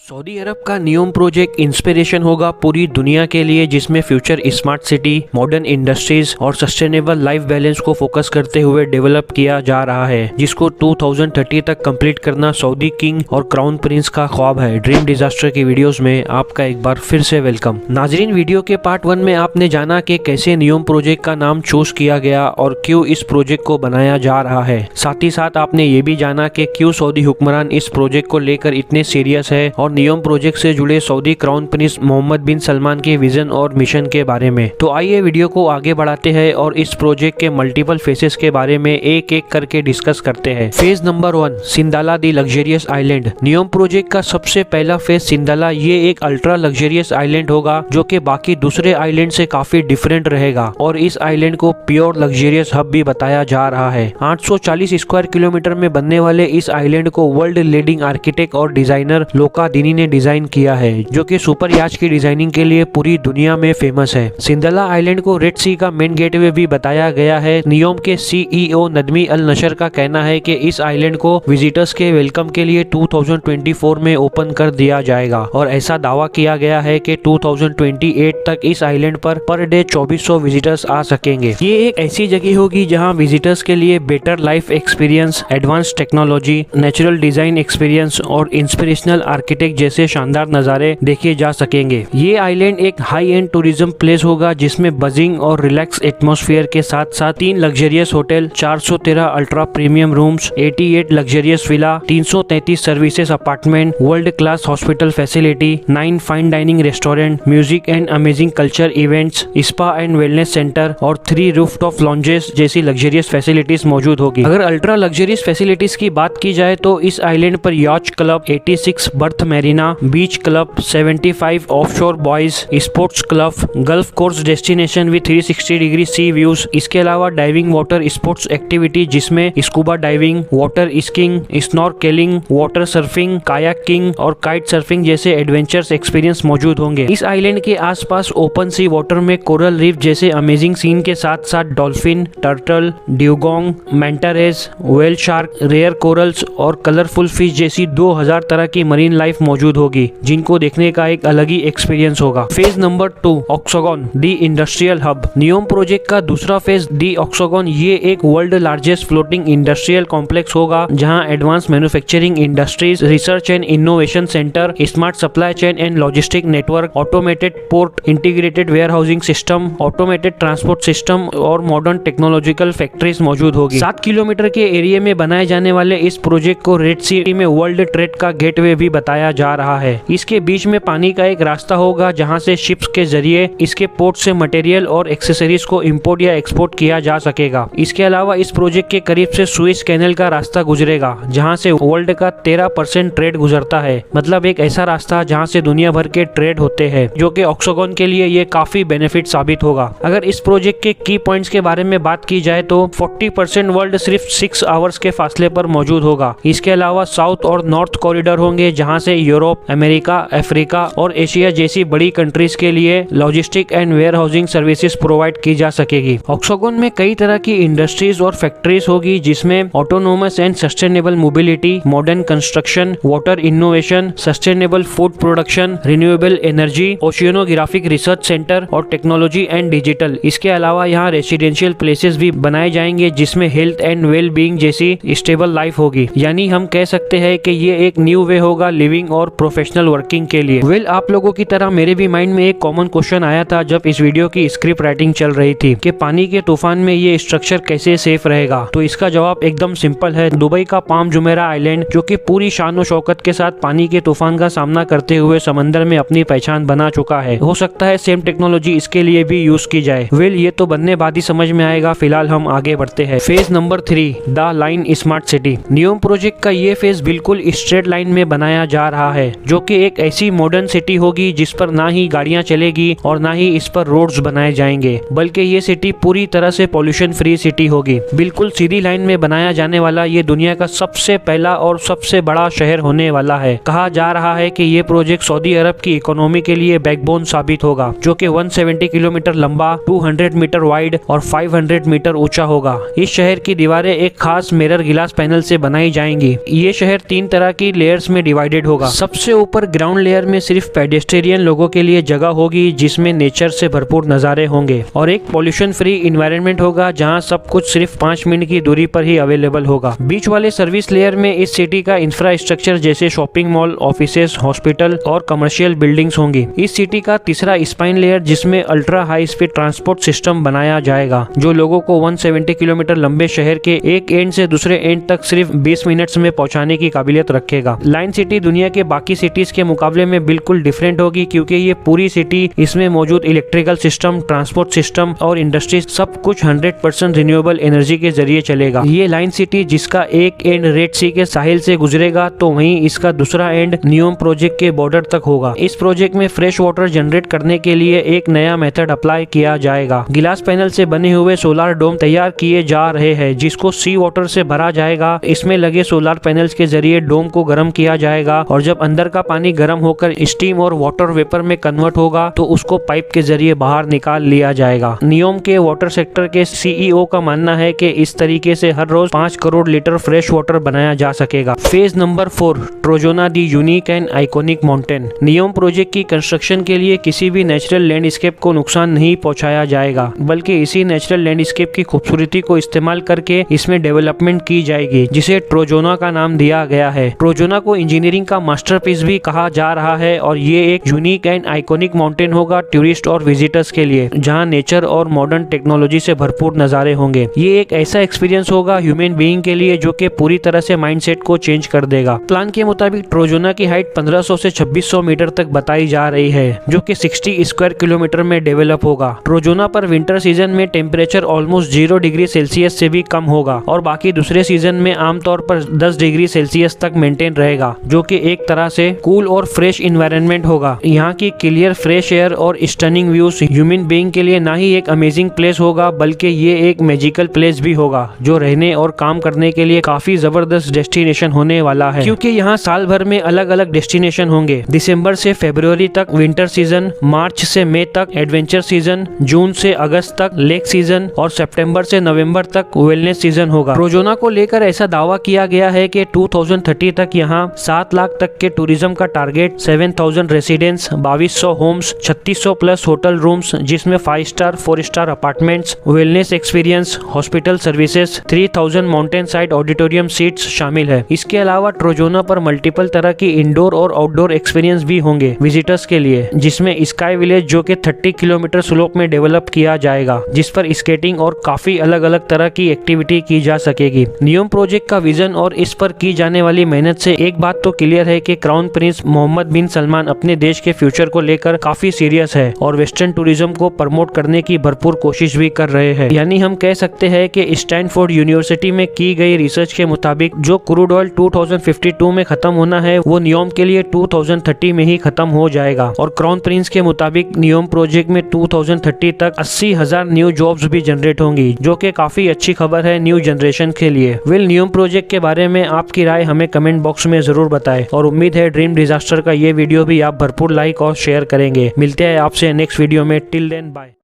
Saudi अरब का NEOM project inspiration होगा पूरी दुनिया के लिए, जिसमें future smart city, modern industries और सस्टेनेबल लाइफ बैलेंस को फोकस करते हुए डेवलप किया जा रहा है, जिसको 2030 तक कंप्लीट करना सऊदी किंग और क्राउन प्रिंस का ख्वाब है। ड्रीम डिजास्टर की वीडियोस में आपका एक बार फिर से वेलकम। नाजरीन, वीडियो के पार्ट 1 में आपने जाना कि कैसे नियोम प्रोजेक्ट का नाम चूज किया गया और क्यों इस प्रोजेक्ट को बनाया जा रहा है। साथ ही साथ आपने ये भी जाना कि क्यों सऊदी हुक्मरान इस प्रोजेक्ट को लेकर इतने सीरियस है और नियोम प्रोजेक्ट से जुड़े सऊदी क्राउन प्रिंस मोहम्मद बिन सलमान के विजन और मिशन के बारे में। तो आइए वीडियो को आगे बढ़ाते हैं और इस प्रोजेक्ट के मल्टीपल फेसेस के बारे में एक एक करके डिस्कस करते हैं। फेज नंबर 1, सिंदाला दी लग्जरियस आइलैंड। नियोम प्रोजेक्ट का सबसे पहला फेज सिंदाला, ये एक अल्ट्रा लग्जरियस आइलैंड होगा जो कि बाकी दूसरे आइलैंड से काफी डिफरेंट रहेगा और इस आइलैंड को प्योर लग्जरियस हब भी बताया जा रहा है। 840 स्क्वायर किलोमीटर में बनने वाले इस आइलैंड को वर्ल्ड लीडिंग आर्किटेक्ट और डिजाइनर लोका दिनी ने डिजाइन किया है, जो कि सुपर याच की डिजाइनिंग के लिए पूरी दुनिया में फेमस है। सिंदला आइलैंड को रेड सी का मेन गेटवे भी बताया गया है। नियोम के सीईओ नदमी अल नशर का कहना है कि इस आइलैंड को विजिटर्स के वेलकम के लिए 2024 में ओपन कर दिया जाएगा और ऐसा दावा किया गया है कि 2028 तक इस आइलैंड पर डे 2400 विजिटर्स आ सकेंगे। ये एक ऐसी जगह होगी जहां विजिटर्स के लिए better life experience, advance technology, natural design experience और इंस्पिरेशनल आर्किटेक्ट जैसे शानदार नजारे देखे जा सकेंगे। ये आइलैंड एक हाई एंड टूरिज्म प्लेस होगा जिसमें बजिंग और रिलैक्स एटमॉस्फेयर के साथ साथ 3 luxurious hotel, 413 ultra premium rooms, 88 luxurious villa, 333 services apartment, world class hospital facility, 9 fine dining restaurant, music and amazing culture events, spa and wellness centre और 3 rooftop lounges जैसी luxurious facilities मौजूद होगी। अगर ultra luxurious facilities की बात की जाए तो इस आइलैंड पर yacht club, 86 berth marina, beach club, 75 offshore buoys, sports club, golf course destination with 360 degree sea views. इसके अलावा डाइविंग वाटर स्पोर्ट्स एक्टिविटी जिसमें scuba diving, water skiing, snorkelling, water surfing, kayaking और काइट सर्फिंग जैसे adventures experience मौजूद होंगे। इस island के आसपास ओपन सी वाटर में कोरल रीफ जैसे अमेजिंग सीन के साथ साथ dolphin, turtle, dugong, manta rays, whale shark, rare corals और कलरफुल फिश जैसी 2000 तरह की मरीन लाइफ मौजूद होगी, जिनको देखने का एक अलग ही एक्सपीरियंस होगा। Phase number 2, Oxagon the industrial hub. NEOM project का दूसरा फेज दी ऑक्सागन, ये एक world largest floating industrial complex होगा जहां advance manufacturing industries, research and innovation center, smart supply chain and logistic network, automated port, integrated warehousing system, automated transport system और modern technological factories मौजूद होगी। 7 kilometre के area में बनाए जाने वाले इस प्रोजेक्ट को रेड सी में वर्ल्ड ट्रेड का गेटवे भी बताया जा रहा है। इसके बीच में पानी का एक रास्ता होगा जहां से शिप्स के जरिए इसके पोर्ट से मटेरियल और एक्सेसरीज को इंपोर्ट या एक्सपोर्ट किया जा सकेगा। इसके अलावा इस प्रोजेक्ट के करीब से सुएज कैनल का रास्ता गुजरेगा जहां से वर्ल्ड का 13% ट्रेड गुजरता है। मतलब एक ऐसा रास्ता जहां से दुनिया भर के ट्रेड होते हैं, जो कि ऑक्सागन के लिए ये काफी बेनिफिट साबित होगा। अगर इस प्रोजेक्ट के की पॉइंट्स के बारे में बात की जाए तो 40% वर्ल्ड सिर्फ 6 आवर्स के फासले पर मौजूद होगा। इसके अलावा साउथ और नॉर्थ कॉरिडोर होंगे जहां से यूरोप, अमेरिका, अफ्रीका और एशिया जैसी बड़ी कंट्रीज के लिए logistic and warehousing services provide की जा सकेगी। ऑक्सागन में कई तरह की इंडस्ट्रीज और फैक्ट्रीज होगी जिसमें autonomous and sustainable mobility, modern construction, water innovation, sustainable food production, renewable energy, oceanographic research centre और टेक्नोलॉजी एंड डिजिटल। इसके अलावा यहाँ रेसिडेंशियल प्लेसेस भी बनाए जाएंगे जिसमें हेल्थ एंड वेल बीइंग जैसी स्टेबल लाइफ होगी। यानी हम कह सकते हैं कि ये एक न्यू वे होगा लिविंग और प्रोफेशनल वर्किंग के लिए। आप लोगों की तरह मेरे भी माइंड में एक कॉमन क्वेश्चन आया था जब इस वीडियो की स्क्रिप्ट राइटिंग चल रही थी कि पानी के तूफान में ये स्ट्रक्चर कैसे सेफ रहेगा। तो इसका जवाब एकदम सिंपल है। दुबई का पाम जुमेरा आइलैंड, जो कि पूरी शान और शौकत के साथ पानी के तूफान का सामना करते हुए समंदर में अपनी पहचान बना चुका है। हो सकता है सेम टेक्नोलॉजी इसके लिए भी यूज की जाए। ये तो बनने बाद ही समझ में आएगा। फिलहाल हम आगे बढ़ते हैं। Phase number 3, the line smart city. NEOM project का ये फेज बिल्कुल स्ट्रेट लाइन में बनाया जा रहा है, जो कि एक ऐसी मॉडर्न सिटी होगी जिस पर ना ही गाड़ियां चलेगी और ना ही इस पर रोड्स बनाए जाएंगे, बल्कि ये सिटी पूरी तरह से पॉल्यूशन फ्री सिटी होगी। बिल्कुल सीधी लाइन में बनाया जाने वाला ये दुनिया का सबसे पहला और सबसे बड़ा शहर होने वाला है। कहा जा रहा है कि ये प्रोजेक्ट सऊदी अरब की इकोनॉमी के लिए बैकबोन साबित होगा, जो कि 170 किलोमीटर लंबा, 200 मीटर वाइड और 500 मीटर ऊंचा होगा। इस शहर की दीवारें एक खास मिरर गिलास पैनल से बनाई जाएंगी। ये शहर 3 तरह की लेयर्स में डिवाइडेड होगा। सबसे ऊपर ग्राउंड लेयर में सिर्फ पेडेस्टेरियन लोगों के लिए जगह होगी, जिसमें नेचर से भरपूर नज़ारे होंगे और एक पॉल्यूशन फ्री इन्वायरमेंट होगा जहां सब कुछ सिर्फ 5 मिनट की दूरी पर ही अवेलेबल होगा। बीच वाले सर्विस लेयर में इस सिटी का इंफ्रास्ट्रक्चर जैसे शॉपिंग मॉल, ऑफिसेस, हॉस्पिटल और कमर्शियल बिल्डिंग्स होंगी। इस सिटी का तीसरा स्पाइन लेयर जिसमें ultra high speed transport system बनाया जाएगा, जो लोगों को 170 किलोमीटर लंबे शहर के एक एंड से दूसरे एंड तक सिर्फ 20 मिनट्स में पहुंचाने की काबिलियत रखेगा। लाइन सिटी दुनिया के बाकी सिटीज के मुकाबले में बिल्कुल डिफरेंट होगी, क्योंकि ये पूरी सिटी, इसमें मौजूद इलेक्ट्रिकल सिस्टम, ट्रांसपोर्ट सिस्टम और इंडस्ट्री सब कुछ 100% रिन्यूएबल एनर्जी के जरिए चलेगा। ये लाइन सिटी जिसका एक एंड रेड सी के साहिल से गुजरेगा, तो वहीं इसका दूसरा एंड नियोम प्रोजेक्ट के बॉर्डर तक होगा। इस प्रोजेक्ट में फ्रेश वाटर जनरेट करने के लिए एक नया मेथड अप्लाई किया जाएगा। गिलास पैनल से बने हुए सोलर डोम तैयार किए जा रहे हैं, जिसको सी वाटर से भरा जाएगा। इसमें लगे सोलर पैनल्स के जरिए डोम को गर्म किया जाएगा और जब अंदर का पानी गर्म होकर स्टीम और वाटर वेपर में कन्वर्ट होगा तो उसको पाइप के जरिए बाहर निकाल लिया जाएगा। नियोम के वाटर सेक्टर के सीईओ का मानना है कि इस तरीके से हर रोज 5 करोड़ लीटर फ्रेश वाटर बनाया जा सकेगा। Phase number 4, Trojena the unique and iconic mountain. Neom project की कंस्ट्रक्शन के लिए किसी भी नेचुरल लैंडस्केप को नुकसान नहीं पहुंचाया जाएगा, बल्कि इसी नेचुरल लैंडस्केप की खूबसूरती को इस्तेमाल करके इसमें डेवलपमेंट की जाएगी, जिसे ट्रोजोना का नाम दिया गया है। ट्रोजोना को इंजीनियरिंग का मास्टरपीस भी कहा जा रहा है और ये एक यूनिक एंड आइकॉनिक माउंटेन होगा टूरिस्ट और विजिटर्स के लिए, जहां नेचर और मॉडर्न टेक्नोलॉजी से भरपूर नज़ारे होंगे। ये एक ऐसा एक्सपीरियंस होगा ह्यूमन बीइंग के लिए जो कि पूरी तरह से माइंडसेट को चेंज कर देगा। प्लान के मुताबिक ट्रोजोना की हाइट 1500 से 2600 मीटर तक बताई जा रही है, जो कि 60 स्क्वायर किलोमीटर में डेवलप होगा। ट्रोजोना पर विंटर सीजन में टेम्परेचर ऑलमोस्ट 0 डिग्री सेल्सियस से भी कम होगा और बाकी दूसरे सीजन में आमतौर पर 10 डिग्री सेल्सियस तक मेंटेन रहेगा, जो कि एक तरह से कूल और फ्रेश इन्वायरमेंट होगा। यहाँ की क्लियर फ्रेश एयर और स्टनिंग व्यूज ह्यूमन बीइंग के लिए ना ही एक अमेजिंग प्लेस होगा, बल्कि ये एक मैजिकल प्लेस भी होगा जो रहने और काम करने के लिए काफी जबरदस्त डेस्टिनेशन होने वाला है, क्योंकि यहाँ साल भर में अलग अलग डेस्टिनेशन होंगे। दिसंबर से फरवरी तक विंटर सीजन, मार्च से मई तक एडवेंचर सीजन, जून से अगस्त तक लेक सीजन और सितंबर से नवंबर तक वेलनेस सीजन होगा। ट्रोजोना को लेकर ऐसा दावा किया गया है कि 2030 तक यहाँ 7 लाख तक के टूरिज्म का target, 7000 residents, 2200 homes, 3600 plus hotel rooms जिसमें 5 star 4 star apartments, wellness experience, hospital services, 3000 mountain side auditorium seats शामिल है। इसके अलावा ट्रोजोना पर मल्टीपल तरह की इंडोर और आउटडोर एक्सपीरियंस भी होंगे विजिटर्स के लिए, जिसमें स्काई विलेज जो कि 30 किलोमीटर स्लोप में डेवलप किया जाएगा, जिस पर स्केटिंग और काफी अलग अलग तरह की एक्टिविटी की जा सकेगी। नियोम प्रोजेक्ट का विजन और इस पर की जाने वाली मेहनत से एक बात तो क्लियर है कि क्राउन प्रिंस मोहम्मद बिन सलमान अपने देश के फ्यूचर को लेकर काफी सीरियस है और वेस्टर्न टूरिज्म को प्रमोट करने की भरपूर कोशिश भी कर रहे हैं। यानी हम कह सकते हैं कि स्टैनफोर्ड यूनिवर्सिटी में की गई रिसर्च के मुताबिक जो क्रूड ऑयल 2052 में खत्म होना है, वो नियोम के लिए 2030 में ही खत्म हो जाएगा। और क्राउन प्रिंस के मुताबिक नियोम प्रोजेक्ट में 2030 तक 80,000 न्यू जॉब्स भी जनरेट होंगी, जो कि काफी अच्छी खबर है न्यू जनरेशन के लिए। नियोम प्रोजेक्ट के बारे में आपकी राय हमें कमेंट बॉक्स में जरूर बताएं और उम्मीद है ड्रीम डिजास्टर का ये वीडियो भी आप भरपूर लाइक और शेयर करेंगे। मिलते हैं आपसे नेक्स्ट वीडियो में। Till then bye.